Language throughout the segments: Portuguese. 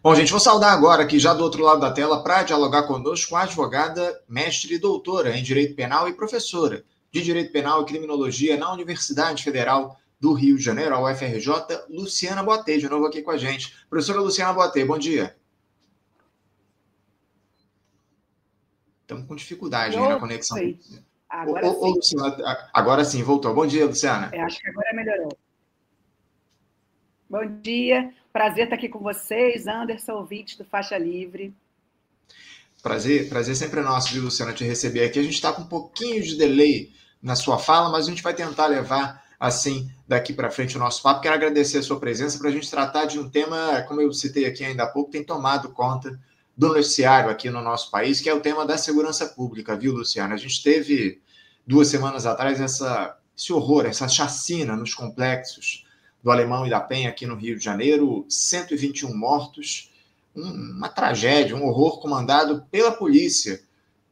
Bom, gente, vou saudar agora aqui, já do outro lado da tela, para dialogar conosco, a advogada, mestre e doutora em Direito Penal e professora de Direito Penal e Criminologia na Universidade Federal do Rio de Janeiro, a UFRJ, Luciana Boatê, de novo aqui com a gente. Professora Luciana Boatê, bom dia. Estamos com dificuldade aí na conexão. Agora sim. Luciana, agora sim, voltou. Bom dia, Luciana. Acho que agora melhorou. Bom dia, prazer estar aqui com vocês, Anderson, ouvinte do Faixa Livre. Prazer sempre é nosso, viu, Luciana, te receber aqui. A gente está com um pouquinho de delay na sua fala, mas a gente vai tentar levar, assim, daqui para frente o nosso papo. Quero agradecer a sua presença para a gente tratar de um tema, como eu citei aqui ainda há pouco, tem tomado conta do noticiário aqui no nosso país, que é o tema da segurança pública, viu, Luciana? A gente teve 2 semanas atrás esse horror, essa chacina nos complexos do Alemão e da Penha aqui no Rio de Janeiro, 121 mortos, uma tragédia, um horror comandado pela polícia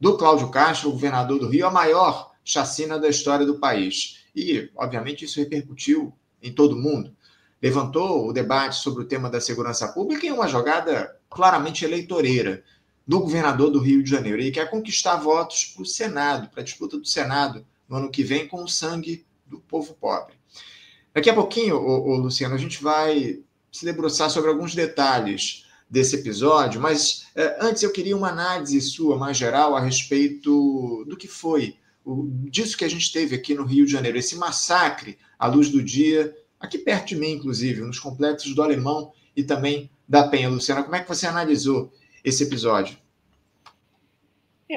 do Cláudio Castro, o governador do Rio, a maior chacina da história do país. E, obviamente, isso repercutiu em todo o mundo. Levantou o debate sobre o tema da segurança pública em uma jogada claramente eleitoreira do governador do Rio de Janeiro. Ele quer conquistar votos para o Senado, para a disputa do Senado no ano que vem com o sangue do povo pobre. Daqui a pouquinho, Luciano, a gente vai se debruçar sobre alguns detalhes desse episódio, mas antes eu queria uma análise sua, mais geral, a respeito do que foi, disso que a gente teve aqui no Rio de Janeiro, esse massacre à luz do dia, aqui perto de mim, inclusive, nos complexos do Alemão e também da Penha. Luciana, como é que você analisou esse episódio?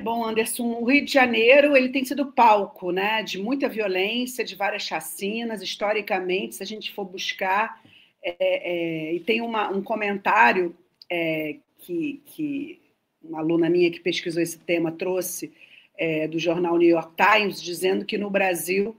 Bom, Anderson, o Rio de Janeiro ele tem sido palco, né, de muita violência, de várias chacinas, historicamente, se a gente for buscar, e tem um comentário que uma aluna minha que pesquisou esse tema trouxe do jornal New York Times, dizendo que no Brasil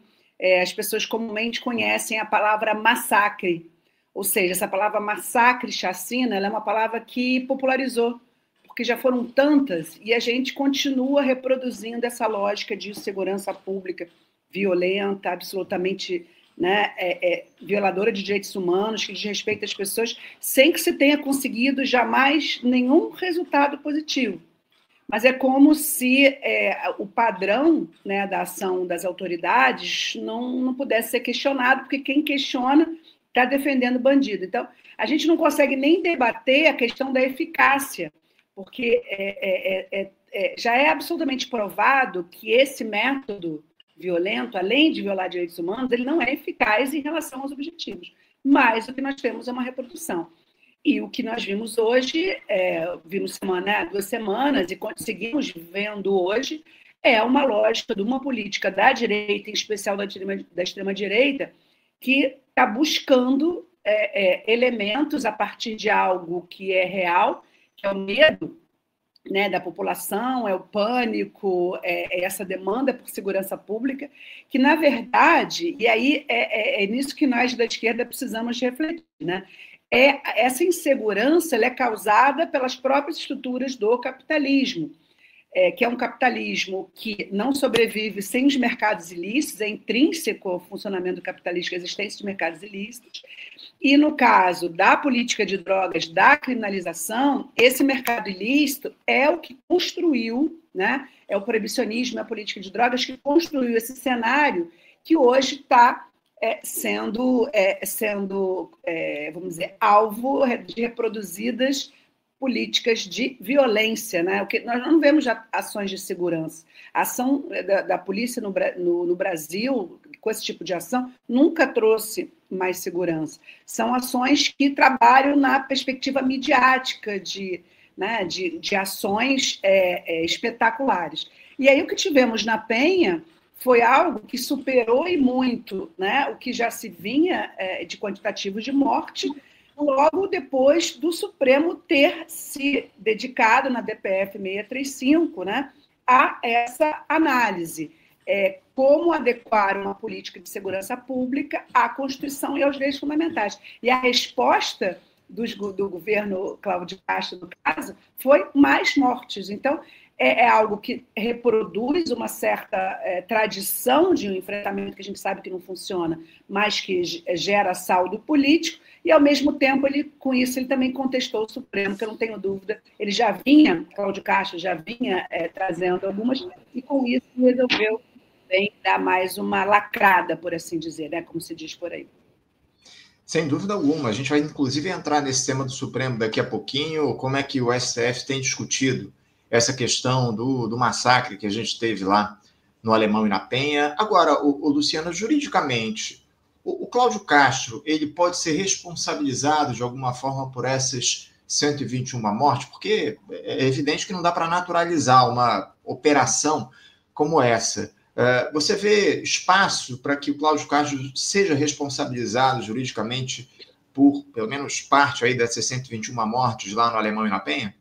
as pessoas comumente conhecem a palavra massacre, ou seja, essa palavra massacre, chacina, ela é uma palavra que popularizou, porque já foram tantas, e a gente continua reproduzindo essa lógica de segurança pública violenta, absolutamente, né, violadora de direitos humanos, que desrespeita as pessoas, sem que se tenha conseguido jamais nenhum resultado positivo. Mas é como se o padrão, né, da ação das autoridades não pudesse ser questionado, porque quem questiona está defendendo bandido. Então, a gente não consegue nem debater a questão da eficácia, porque já é absolutamente provado que esse método violento, além de violar direitos humanos, ele não é eficaz em relação aos objetivos. Mas o que nós temos é uma reprodução. E o que nós vimos hoje, vimos 2 semanas, e seguimos vendo hoje, é uma lógica de uma política da direita, em especial da extrema-direita, que está buscando elementos a partir de algo que é real, que é o medo, né, da população, é o pânico, é essa demanda por segurança pública, que, na verdade, e aí é nisso que nós da esquerda precisamos refletir, né? Essa insegurança ela é causada pelas próprias estruturas do capitalismo, que é um capitalismo que não sobrevive sem os mercados ilícitos, é intrínseco ao funcionamento capitalista a existência de mercados ilícitos, e no caso da política de drogas, da criminalização, esse mercado ilícito é o que construiu, né, é o proibicionismo, é a política de drogas que construiu esse cenário que hoje está sendo, vamos dizer, alvo de reproduzidas políticas de violência, né? Nós não vemos ações de segurança. A ação da polícia no Brasil, com esse tipo de ação, nunca trouxe mais segurança. São ações que trabalham na perspectiva midiática de ações espetaculares. E aí o que tivemos na Penha foi algo que superou e muito, né, o que já se vinha de quantitativo de morte, logo depois do Supremo ter se dedicado na DPF 635, né, a essa análise. Como adequar uma política de segurança pública à Constituição e aos direitos fundamentais. E a resposta do governo Cláudio Castro, no caso, foi mais mortes. Então, é algo que reproduz uma certa tradição de um enfrentamento que a gente sabe que não funciona, mas que gera saldo político, e, ao mesmo tempo, com isso, ele também contestou o Supremo, que eu não tenho dúvida, ele já vinha, Cláudio Castro já vinha trazendo algumas, e com isso resolveu bem dar mais uma lacrada, por assim dizer, né, como se diz por aí. Sem dúvida alguma. A gente vai, inclusive, entrar nesse tema do Supremo daqui a pouquinho, como é que o STF tem discutido essa questão do massacre que a gente teve lá no Alemão e na Penha. Agora, o Luciano, juridicamente, o Cláudio Castro, ele pode ser responsabilizado de alguma forma por essas 121 mortes? Porque é evidente que não dá para naturalizar uma operação como essa. Você vê espaço para que o Cláudio Castro seja responsabilizado juridicamente por, pelo menos, parte aí dessas 121 mortes lá no Alemão e na Penha?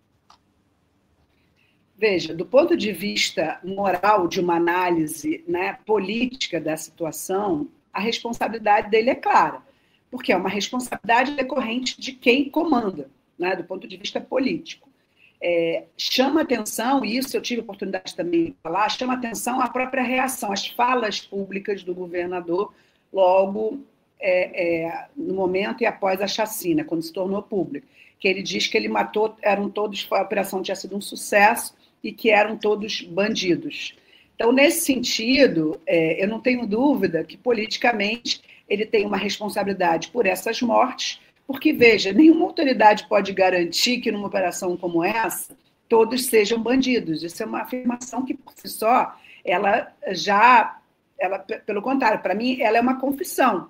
Veja, do ponto de vista moral, de uma análise, né, política da situação, a responsabilidade dele é clara, porque é uma responsabilidade decorrente de quem comanda, né, do ponto de vista político. Chama atenção, e isso eu tive a oportunidade também de falar, chama atenção a própria reação, as falas públicas do governador logo no momento e após a chacina, quando se tornou público, que ele diz que ele matou, a operação tinha sido um sucesso e que eram todos bandidos. Então, nesse sentido, eu não tenho dúvida que, politicamente, ele tem uma responsabilidade por essas mortes, porque, veja, nenhuma autoridade pode garantir que, numa operação como essa, todos sejam bandidos. Isso é uma afirmação que, por si só, pelo contrário, para mim, ela é uma confissão,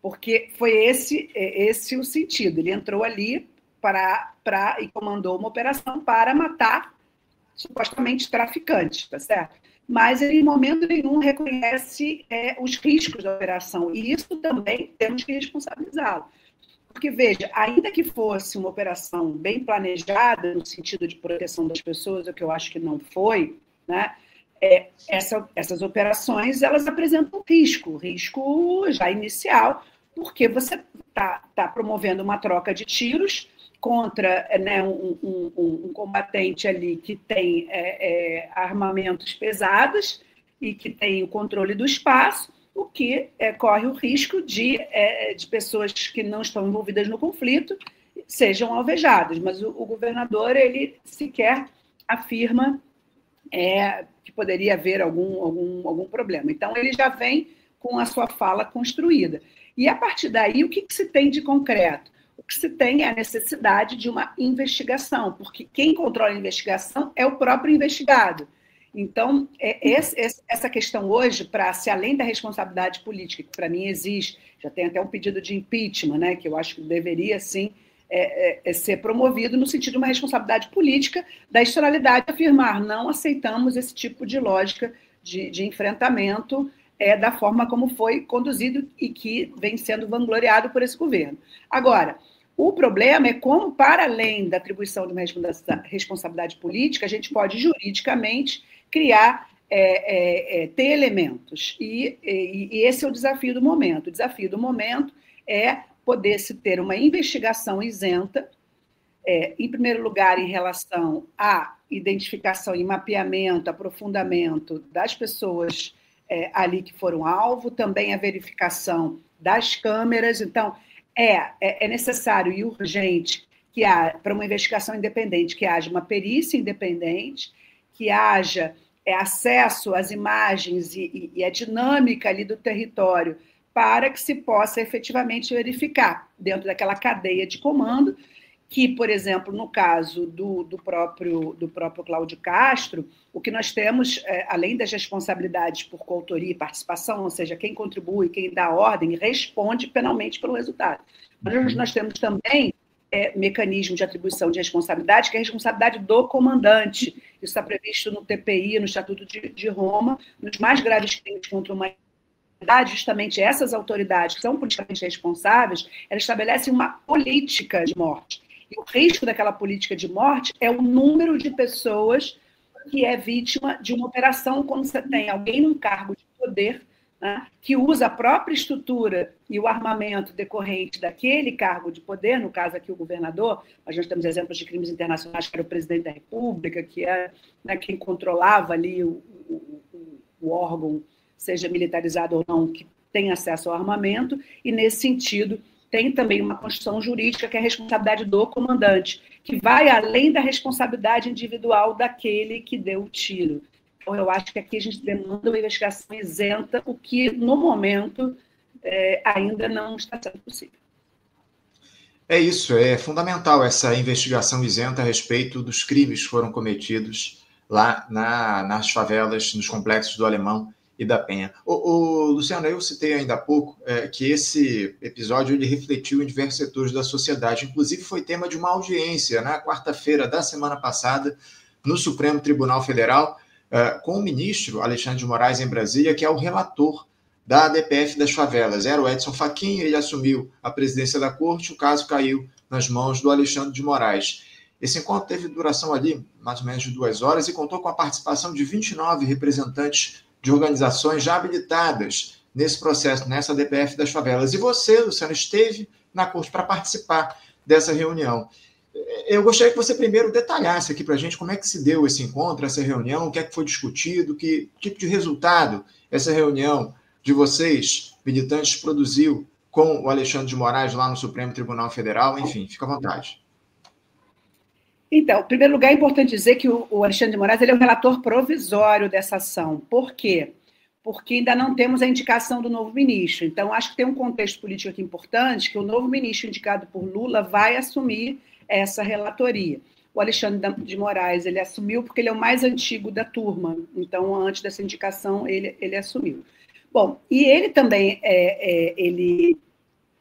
porque foi esse o sentido. Ele entrou ali e comandou uma operação para matar supostamente traficantes, tá certo? Mas ele, em momento nenhum, reconhece os riscos da operação, e isso também temos que responsabilizá-lo. Porque, veja, ainda que fosse uma operação bem planejada, no sentido de proteção das pessoas, o que eu acho que não foi, né? Essas operações, elas apresentam risco já inicial, porque você está promovendo uma troca de tiros contra, né, um combatente ali que tem armamentos pesados e que tem o controle do espaço, o que corre o risco de pessoas que não estão envolvidas no conflito sejam alvejadas. Mas o governador, ele sequer afirma que poderia haver algum problema. Então, ele já vem com a sua fala construída. E, a partir daí, o que se tem de concreto? O que se tem é a necessidade de uma investigação, porque quem controla a investigação é o próprio investigado. Então, essa questão hoje, para se além da responsabilidade política, que para mim existe, já tem até um pedido de impeachment, né, que eu acho que deveria, sim, ser promovido no sentido de uma responsabilidade política da historialidade, afirmar não aceitamos esse tipo de lógica de enfrentamento da forma como foi conduzido e que vem sendo vangloriado por esse governo. Agora, o problema é como, para além da atribuição de uma responsabilidade política, a gente pode juridicamente criar, ter elementos. E esse é o desafio do momento. O desafio do momento é poder-se ter uma investigação isenta, em primeiro lugar, em relação à identificação e mapeamento, aprofundamento das pessoas ali que foram alvo, também a verificação das câmeras. Então, é necessário e urgente que para uma investigação independente, que haja uma perícia independente, que haja acesso às imagens e a dinâmica ali do território para que se possa efetivamente verificar dentro daquela cadeia de comando que, por exemplo, no caso do próprio Cláudio Castro, o que nós temos, além das responsabilidades por coautoria e participação, ou seja, quem contribui, quem dá ordem, responde penalmente pelo resultado. Mas nós temos também mecanismo de atribuição de responsabilidade, que é a responsabilidade do comandante. Isso está previsto no TPI, no Estatuto de Roma, nos mais graves crimes contra a humanidade, justamente essas autoridades que são politicamente responsáveis, elas estabelecem uma política de morte. E o risco daquela política de morte é o número de pessoas que é vítima de uma operação quando você tem alguém num cargo de poder né, que usa a própria estrutura e o armamento decorrente daquele cargo de poder, no caso aqui o governador, mas nós temos exemplos de crimes internacionais, que era o presidente da República, que era, né, quem controlava ali o órgão, seja militarizado ou não, que tem acesso ao armamento, e nesse sentido tem também uma construção jurídica que é a responsabilidade do comandante, que vai além da responsabilidade individual daquele que deu o tiro. Então, eu acho que aqui a gente demanda uma investigação isenta, o que, no momento, ainda não está sendo possível. É isso, é fundamental essa investigação isenta a respeito dos crimes que foram cometidos lá nas favelas, nos complexos do Alemão e da Penha. Luciano, eu citei ainda há pouco que esse episódio ele refletiu em diversos setores da sociedade, inclusive foi tema de uma audiência na quarta-feira da semana passada no Supremo Tribunal Federal com o ministro Alexandre de Moraes em Brasília, que é o relator da ADPF das favelas. Era o Edson Fachin, ele assumiu a presidência da corte, o caso caiu nas mãos do Alexandre de Moraes. Esse encontro teve duração ali mais ou menos de 2 horas e contou com a participação de 29 representantes de organizações já habilitadas nesse processo, nessa DPF das favelas. E você, Luciano, esteve na corte para participar dessa reunião. Eu gostaria que você primeiro detalhasse aqui para a gente como é que se deu esse encontro, essa reunião, o que é que foi discutido, que tipo de resultado essa reunião de vocês, militantes, produziu com o Alexandre de Moraes lá no Supremo Tribunal Federal. Enfim, fica à vontade. Então, em primeiro lugar, é importante dizer que o Alexandre de Moraes ele é o relator provisório dessa ação. Por quê? Porque ainda não temos a indicação do novo ministro. Então, acho que tem um contexto político aqui importante, que o novo ministro indicado por Lula vai assumir essa relatoria. O Alexandre de Moraes ele assumiu porque ele é o mais antigo da turma. Então, antes dessa indicação, ele assumiu. Bom, e ele também ele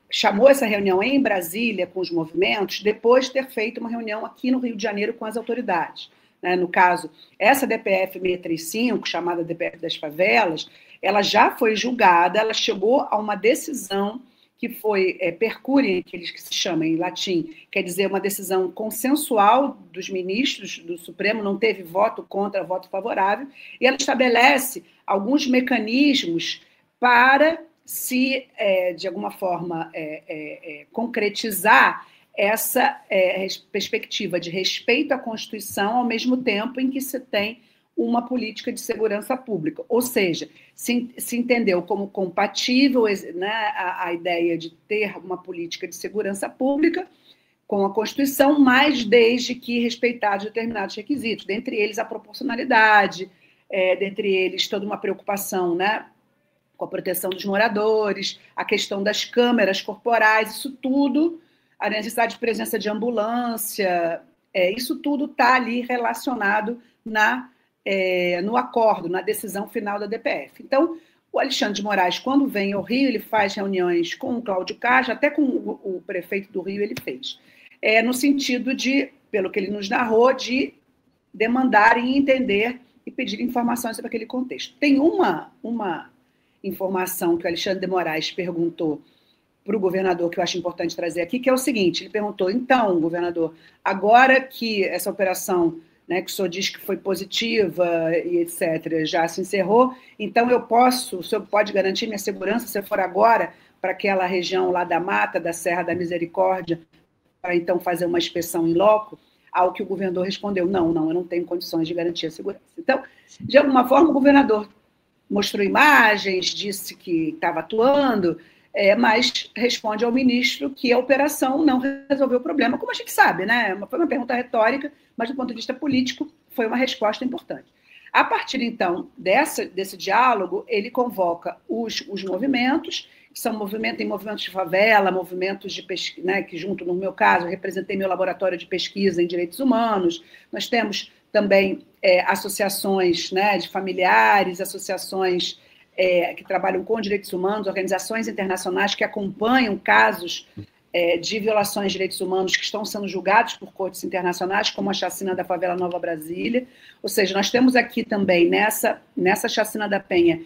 chamou essa reunião em Brasília com os movimentos depois de ter feito uma reunião aqui no Rio de Janeiro com as autoridades. Né? No caso, essa DPF 635, chamada DPF das favelas, ela já foi julgada, ela chegou a uma decisão que foi per curiam, que se chama em latim, quer dizer, uma decisão consensual dos ministros do Supremo, não teve voto contra, voto favorável, e ela estabelece alguns mecanismos para se, de alguma forma, concretizar essa perspectiva de respeito à Constituição, ao mesmo tempo em que se tem uma política de segurança pública. Ou seja, se entendeu como compatível, né, a ideia de ter uma política de segurança pública com a Constituição, mas desde que respeitados determinados requisitos, dentre eles a proporcionalidade, dentre eles toda uma preocupação, né, com a proteção dos moradores, a questão das câmeras corporais, isso tudo, a necessidade de presença de ambulância, isso tudo está ali relacionado no acordo, na decisão final da DPF. Então, o Alexandre de Moraes, quando vem ao Rio, ele faz reuniões com o Cláudio Castro, até com o prefeito do Rio ele fez, no sentido de, pelo que ele nos narrou, de demandar e entender e pedir informações sobre aquele contexto. Tem uma informação que o Alexandre de Moraes perguntou para o governador, que eu acho importante trazer aqui, que é o seguinte, ele perguntou, então, governador, agora que essa operação, né, que o senhor diz que foi positiva e etc., já se encerrou, então o senhor pode garantir minha segurança se eu for agora para aquela região lá da Mata, da Serra da Misericórdia, para então fazer uma inspeção em loco? Ao que o governador respondeu, não, eu não tenho condições de garantir a segurança. Então, de alguma forma, o governador mostrou imagens, disse que estava atuando, mas responde ao ministro que a operação não resolveu o problema, como a gente sabe, né? Foi uma pergunta retórica, mas do ponto de vista político foi uma resposta importante. A partir, então, desse diálogo, ele convoca os movimentos, que são movimentos de favela, movimentos de pesquisa, né, que junto, no meu caso, eu representei meu laboratório de pesquisa em direitos humanos, nós temos também associações, né, de familiares, associações que trabalham com direitos humanos, organizações internacionais que acompanham casos de violações de direitos humanos que estão sendo julgados por cortes internacionais, como a chacina da favela Nova Brasília. Ou seja, nós temos aqui também, nessa chacina da Penha,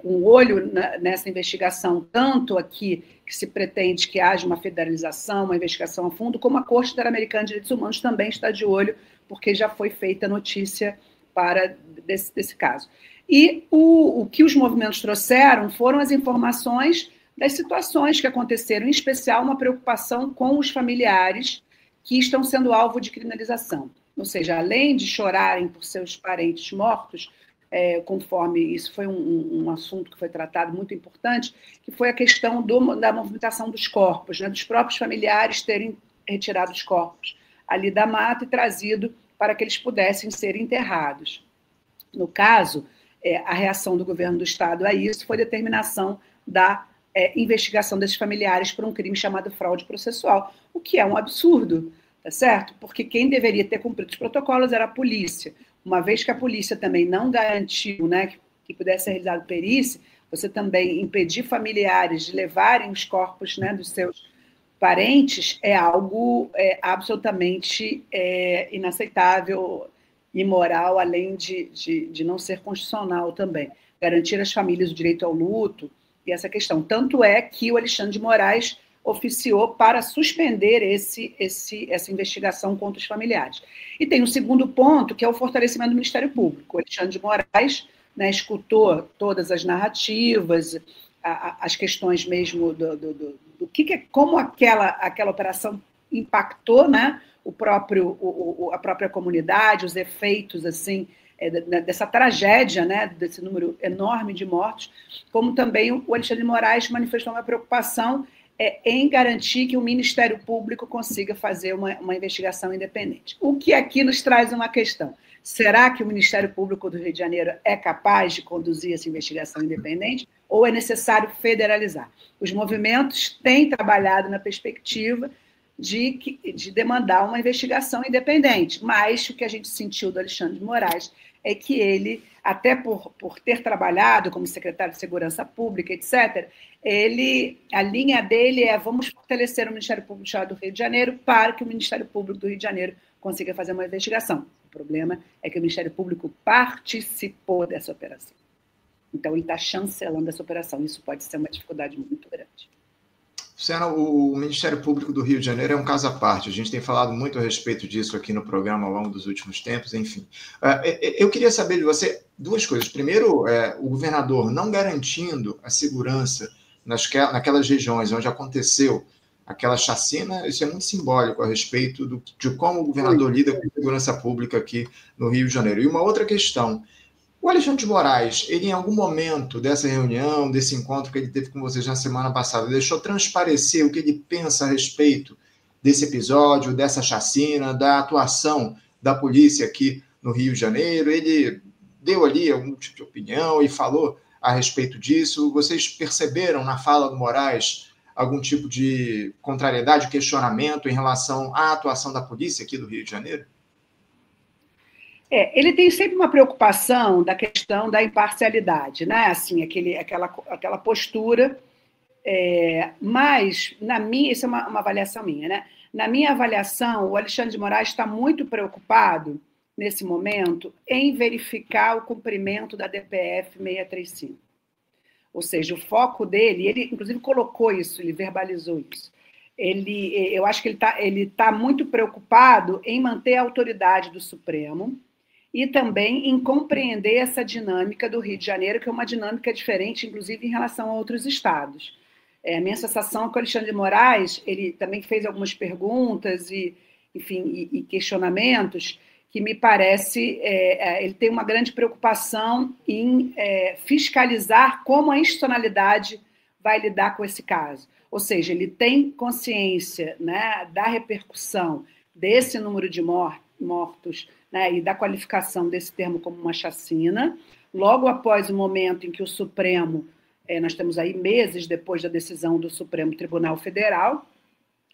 com o olho nessa investigação, tanto aqui que se pretende que haja uma federalização, uma investigação a fundo, como a Corte Interamericana de Direitos Humanos também está de olho, porque já foi feita notícia desse caso. E o que os movimentos trouxeram foram as informações das situações que aconteceram, em especial uma preocupação com os familiares que estão sendo alvo de criminalização. Ou seja, além de chorarem por seus parentes mortos, conforme isso foi um assunto que foi tratado muito importante, que foi a questão da movimentação dos corpos, né, dos próprios familiares terem retirado os corpos ali da mata e trazido para que eles pudessem ser enterrados. No caso, a reação do governo do Estado a isso foi a determinação da investigação desses familiares por um crime chamado fraude processual, o que é um absurdo, tá certo? Porque quem deveria ter cumprido os protocolos era a polícia. Uma vez que a polícia também não garantiu, né, que pudesse ser realizada perícia, você também impedir familiares de levarem os corpos, né, dos seus parentes é algo absolutamente inaceitável, imoral, além de não ser constitucional também. Garantir às famílias o direito ao luto e essa questão. Tanto é que o Alexandre de Moraes oficiou para suspender essa investigação contra os familiares. E tem um segundo ponto, que é o fortalecimento do Ministério Público. O Alexandre de Moraes, né, escutou todas as narrativas, as questões mesmo do que como aquela operação impactou, né, a própria comunidade, os efeitos assim dessa tragédia, né, desse número enorme de mortos, como também o Alexandre de Moraes manifestou uma preocupação em garantir que o Ministério Público consiga fazer uma investigação independente. O que aqui nos traz uma questão. Será que o Ministério Público do Rio de Janeiro é capaz de conduzir essa investigação independente ou é necessário federalizar? Os movimentos têm trabalhado na perspectiva de demandar uma investigação independente, mas o que a gente sentiu do Alexandre de Moraes é que ele, até por ter trabalhado como secretário de Segurança Pública, etc., a linha dele é: vamos fortalecer o Ministério Público do Estado do Rio de Janeiro para que o Ministério Público do Rio de Janeiro consiga fazer uma investigação. O problema é que o Ministério Público participou dessa operação. Então, ele está chancelando essa operação. Isso pode ser uma dificuldade muito grande. Luciana, o Ministério Público do Rio de Janeiro é um caso à parte. A gente tem falado muito a respeito disso aqui no programa ao longo dos últimos tempos, enfim. Eu queria saber de você duas coisas. Primeiro, o governador não garantindo a segurança naquelas regiões onde aconteceu aquela chacina, isso é muito simbólico a respeito de como o governador lida com a segurança pública aqui no Rio de Janeiro. E uma outra questão: o Alexandre de Moraes, ele em algum momento dessa reunião, desse encontro que ele teve com vocês na semana passada, deixou transparecer o que ele pensa a respeito desse episódio, dessa chacina, da atuação da polícia aqui no Rio de Janeiro? Ele deu ali algum tipo de opinião e falou a respeito disso? Vocês perceberam na fala do Moraes algum tipo de contrariedade, questionamento em relação à atuação da polícia aqui do Rio de Janeiro? Ele tem sempre uma preocupação da questão da imparcialidade, né? Assim, aquela postura, mas, isso é uma avaliação minha, né? Na minha avaliação, o Alexandre de Moraes está muito preocupado, nesse momento, em verificar o cumprimento da DPF 635. Ou seja, o foco dele, ele inclusive colocou isso, ele verbalizou isso. Eu acho que ele tá muito preocupado em manter a autoridade do Supremo e também em compreender essa dinâmica do Rio de Janeiro, que é uma dinâmica diferente, inclusive, em relação a outros estados. A minha sensação é que o Alexandre de Moraes, ele também fez algumas perguntas e questionamentos que me parece, ele tem uma grande preocupação em fiscalizar como a institucionalidade vai lidar com esse caso. Ou seja, ele tem consciência, né, da repercussão desse número de mortos, né, e da qualificação desse termo como uma chacina, logo após o momento em que o Supremo, nós temos aí meses depois da decisão do Supremo Tribunal Federal,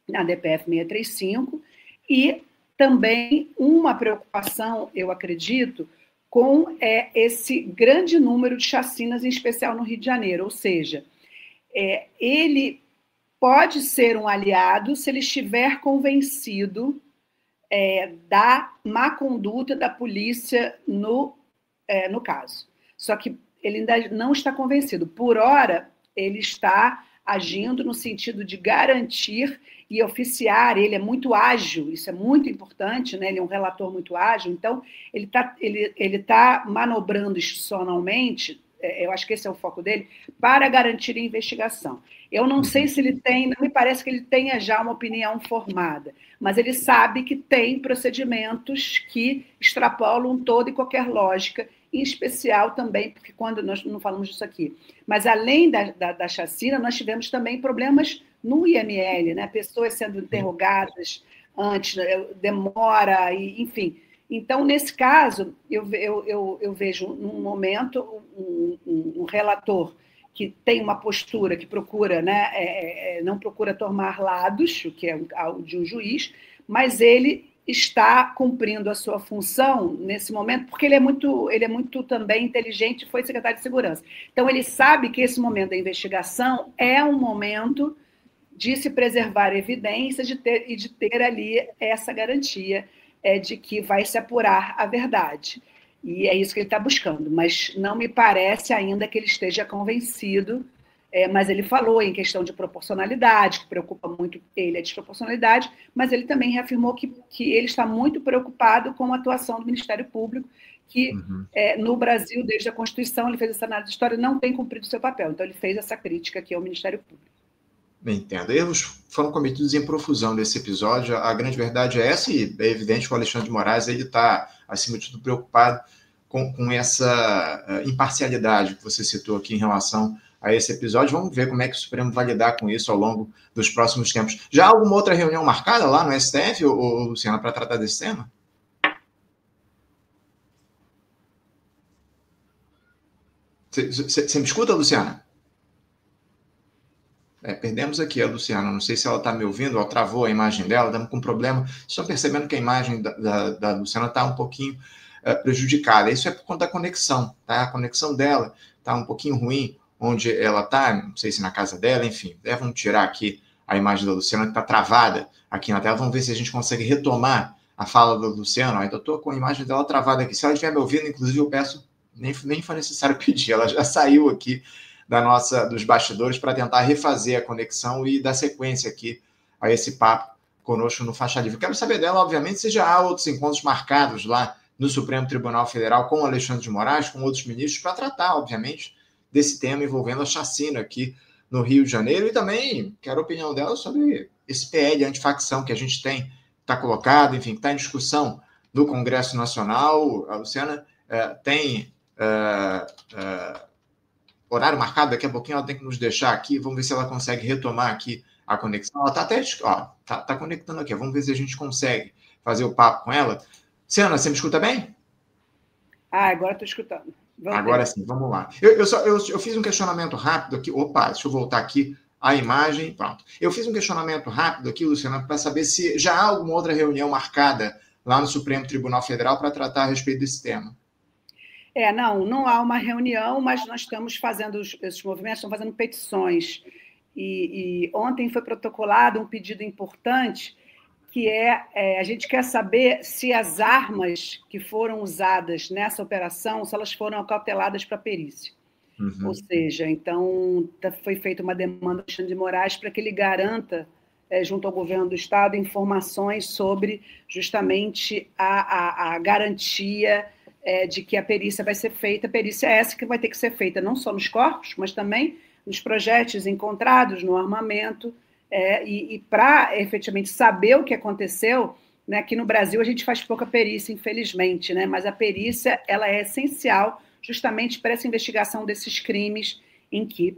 na DPF 635, e também uma preocupação, eu acredito, com esse grande número de chacinas, em especial no Rio de Janeiro. Ou seja, ele pode ser um aliado se ele estiver convencido da má conduta da polícia no caso. Só que ele ainda não está convencido. Por hora, ele está agindo no sentido de garantir e oficiar, ele é muito ágil, isso é muito importante, né? Ele é um relator muito ágil, então ele tá manobrando institucionalmente, eu acho que esse é o foco dele, para garantir a investigação. Eu não sei se ele tem, não me parece que ele tenha já uma opinião formada, mas ele sabe que tem procedimentos que extrapolam toda e qualquer lógica, em especial também, porque quando nós não falamos disso aqui, mas além da chacina, nós tivemos também problemas no IML, né? Pessoas sendo interrogadas antes, demora, enfim. Então, nesse caso, eu vejo, num momento, um relator que tem uma postura que procura, né, não procura tomar lados, o que é o de um juiz, mas ele está cumprindo a sua função nesse momento, porque ele é muito também inteligente, foi secretário de Segurança. Então, ele sabe que esse momento da investigação é um momento de se preservar evidências de ter ali essa garantia de que vai se apurar a verdade. E é isso que ele está buscando, mas não me parece ainda que ele esteja convencido, mas ele falou em questão de proporcionalidade, que preocupa muito ele a desproporcionalidade, mas ele também reafirmou que ele está muito preocupado com a atuação do Ministério Público, que no Brasil, desde a Constituição, ele fez essa análise de história, não tem cumprido o seu papel. Então, ele fez essa crítica aqui ao Ministério Público. Entendo. Erros foram cometidos em profusão nesse episódio. A grande verdade é essa, e é evidente que o Alexandre de Moraes está, acima de tudo, preocupado com essa imparcialidade que você citou aqui em relação a esse episódio. Vamos ver como é que o Supremo vai lidar com isso ao longo dos próximos tempos. Já há alguma outra reunião marcada lá no STF, ou Luciana, para tratar desse tema? Você me escuta, Luciana? Perdemos aqui a Luciana, não sei se ela está me ouvindo, ou travou a imagem dela, estamos com problema. Estão percebendo que a imagem da Luciana está um pouquinho prejudicada. Isso é por conta da conexão, tá? A conexão dela está um pouquinho ruim onde ela está, não sei se na casa dela, enfim. Vamos tirar aqui a imagem da Luciana, que está travada aqui na tela. Vamos ver se a gente consegue retomar a fala da Luciana. Ainda estou com a imagem dela travada aqui. Se ela estiver me ouvindo, inclusive, eu peço, nem foi necessário pedir, ela já saiu aqui dos bastidores para tentar refazer a conexão e dar sequência aqui a esse papo conosco no Faixa Livre. Quero saber dela, obviamente, se já há outros encontros marcados lá no Supremo Tribunal Federal com o Alexandre de Moraes, com outros ministros, para tratar, obviamente, desse tema envolvendo a chacina aqui no Rio de Janeiro. E também quero a opinião dela sobre esse PL antifacção que a gente tem, está colocado, enfim, que está em discussão no Congresso Nacional. A Luciana tem horário marcado, daqui a pouquinho ela tem que nos deixar aqui, vamos ver se ela consegue retomar aqui a conexão. Ela está até, tá conectando aqui, vamos ver se a gente consegue fazer o papo com ela. Luciana, você me escuta bem? Agora estou escutando. Agora sim, vamos lá. Eu fiz um questionamento rápido aqui, deixa eu voltar aqui a imagem, pronto. Eu fiz um questionamento rápido aqui, Luciana, para saber se já há alguma outra reunião marcada lá no Supremo Tribunal Federal para tratar a respeito desse tema. Não há uma reunião, mas nós estamos fazendo, esses movimentos estão fazendo petições. E ontem foi protocolado um pedido importante, que a gente quer saber se as armas que foram usadas nessa operação, se elas foram acauteladas para perícia. Ou seja, então foi feita uma demanda do Alexandre de Moraes para que ele garanta, junto ao governo do Estado, informações sobre justamente a garantia de que a perícia vai ser feita. A perícia é essa que vai ter que ser feita não só nos corpos, mas também nos projéteis encontrados, no armamento, e para efetivamente saber o que aconteceu, né, aqui no Brasil a gente faz pouca perícia, infelizmente, né, mas a perícia ela é essencial justamente para essa investigação desses crimes em que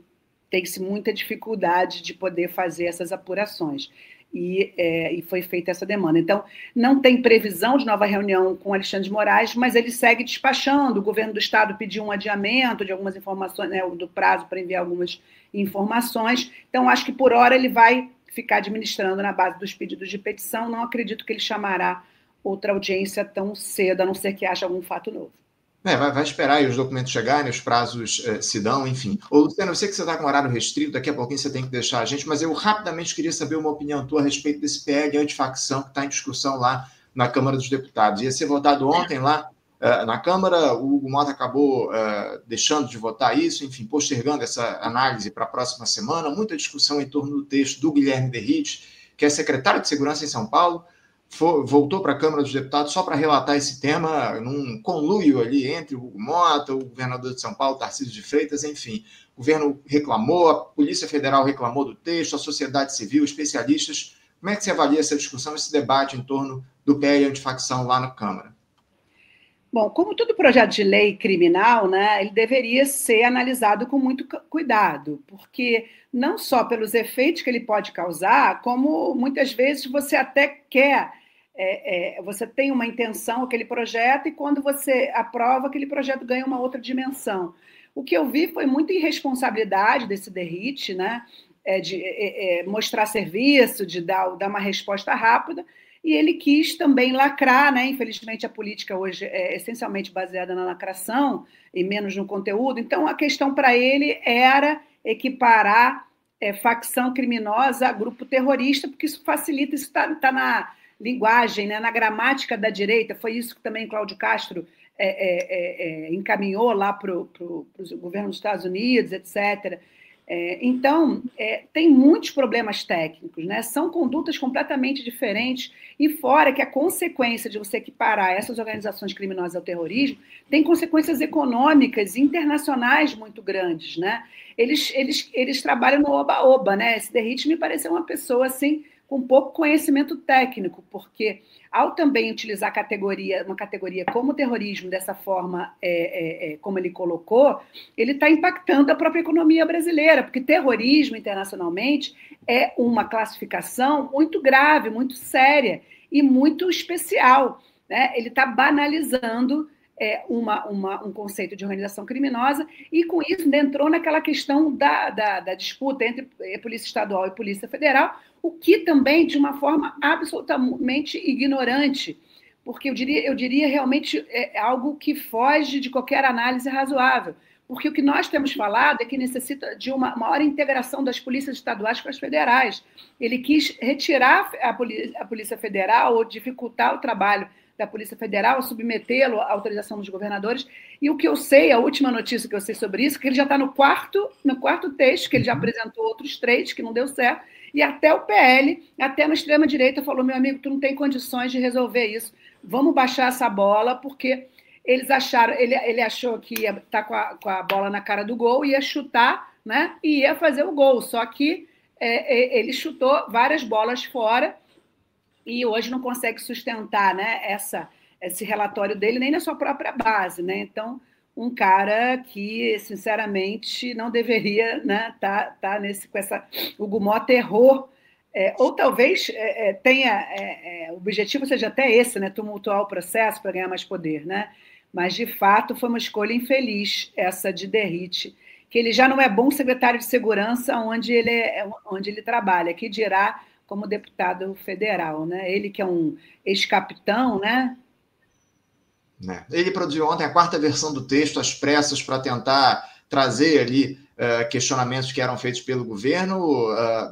tem-se muita dificuldade de poder fazer essas apurações. E foi feita essa demanda. Então, não tem previsão de nova reunião com Alexandre de Moraes, mas ele segue despachando. O governo do Estado pediu um adiamento de algumas informações, né, do prazo para enviar algumas informações. Então, acho que por hora ele vai ficar administrando na base dos pedidos de petição. Não acredito que ele chamará outra audiência tão cedo, a não ser que haja algum fato novo. Vai esperar aí os documentos chegarem, os prazos se dão, enfim. Ô, Luciano, eu sei que você está com horário restrito, daqui a pouquinho você tem que deixar a gente, mas eu rapidamente queria saber uma opinião tua a respeito desse PL antifacção que está em discussão lá na Câmara dos Deputados. Ia ser votado ontem lá na Câmara, o Hugo Mota acabou deixando de votar isso, enfim, postergando essa análise para a próxima semana, muita discussão em torno do texto do Guilherme Derrite, que é secretário de Segurança em São Paulo, voltou para a Câmara dos Deputados só para relatar esse tema, num conluio ali entre o Hugo Mota, o governador de São Paulo, Tarcísio de Freitas, enfim. O governo reclamou, a Polícia Federal reclamou do texto, a sociedade civil, especialistas. Como é que você avalia essa discussão, esse debate em torno do PL antifacção lá na Câmara? Bom, como todo projeto de lei criminal, né, ele deveria ser analisado com muito cuidado, porque não só pelos efeitos que ele pode causar, como muitas vezes você até quer, você tem uma intenção, aquele projeto, e quando você aprova, aquele projeto ganha uma outra dimensão. O que eu vi foi muita irresponsabilidade desse Derrite, né, de mostrar serviço, de dar uma resposta rápida, e ele quis também lacrar, né? Infelizmente, a política hoje é essencialmente baseada na lacração e menos no conteúdo. Então, a questão para ele era equiparar facção criminosa a grupo terrorista, porque isso facilita, isso está na linguagem, né? Na gramática da direita. Foi isso que também Cláudio Castro encaminhou lá para o governo dos Estados Unidos, etc., então, tem muitos problemas técnicos, né? São condutas completamente diferentes, e fora que a consequência de você equiparar essas organizações criminosas ao terrorismo tem consequências econômicas internacionais muito grandes, né? Eles trabalham no oba-oba, né? Esse Derrite me pareceu uma pessoa assim, com pouco conhecimento técnico, porque ao também utilizar uma categoria como o terrorismo dessa forma, como ele colocou, ele está impactando a própria economia brasileira, porque terrorismo internacionalmente é uma classificação muito grave, muito séria e muito especial, né? Ele está banalizando um conceito de organização criminosa, e com isso entrou naquela questão da disputa entre Polícia Estadual e Polícia Federal, o que também de uma forma absolutamente ignorante, porque eu diria realmente algo que foge de qualquer análise razoável, porque o que nós temos falado é que necessita de uma maior integração das polícias estaduais com as federais. Ele quis retirar a Polícia Federal ou dificultar o trabalho da Polícia Federal, submetê-lo à autorização dos governadores, e o que eu sei, a última notícia que eu sei sobre isso, é que ele já está no quarto texto, que ele já apresentou outros 3, que não deu certo, e até o PL, até na extrema-direita, falou: meu amigo, tu não tem condições de resolver isso, vamos baixar essa bola, porque eles acharam, ele achou que ia estar com a bola na cara do gol, ia chutar, né, e ia fazer o gol, só que ele chutou várias bolas fora, e hoje não consegue sustentar, né, esse relatório dele nem na sua própria base, né? Então, um cara que, sinceramente, não deveria, né, tá com essa... O Hugo Mota errou, ou talvez o objetivo seja até esse, né, tumultuar o processo para ganhar mais poder, né? Mas, de fato, foi uma escolha infeliz essa de Derrite, que ele já não é bom secretário de segurança onde ele trabalha, que dirá como deputado federal, né? Ele que é um ex-capitão, né? Ele produziu ontem a 4ª versão do texto, às pressas, para tentar trazer ali questionamentos que eram feitos pelo governo.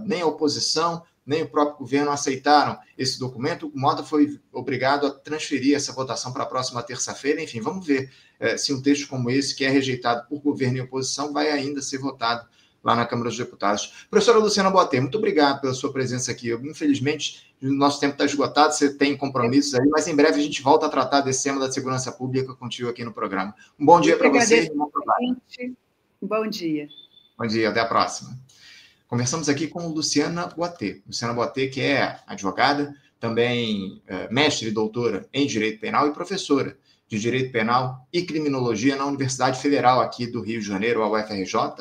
Nem a oposição, nem o próprio governo aceitaram esse documento. O Mota foi obrigado a transferir essa votação para a próxima terça-feira. Enfim, vamos ver se um texto como esse, que é rejeitado por governo e oposição, vai ainda ser votado lá na Câmara dos Deputados. Professora Luciana Boatê, muito obrigado pela sua presença aqui. Infelizmente, o nosso tempo está esgotado, você tem compromissos aí, mas em breve a gente volta a tratar desse tema da segurança pública contigo aqui no programa. Um bom dia para você. Bom dia. Bom dia, até a próxima. Conversamos aqui com Luciana Boatê. Luciana Boatê, que é advogada, também mestre e doutora em Direito Penal e professora de Direito Penal e Criminologia na Universidade Federal aqui do Rio de Janeiro, a UFRJ.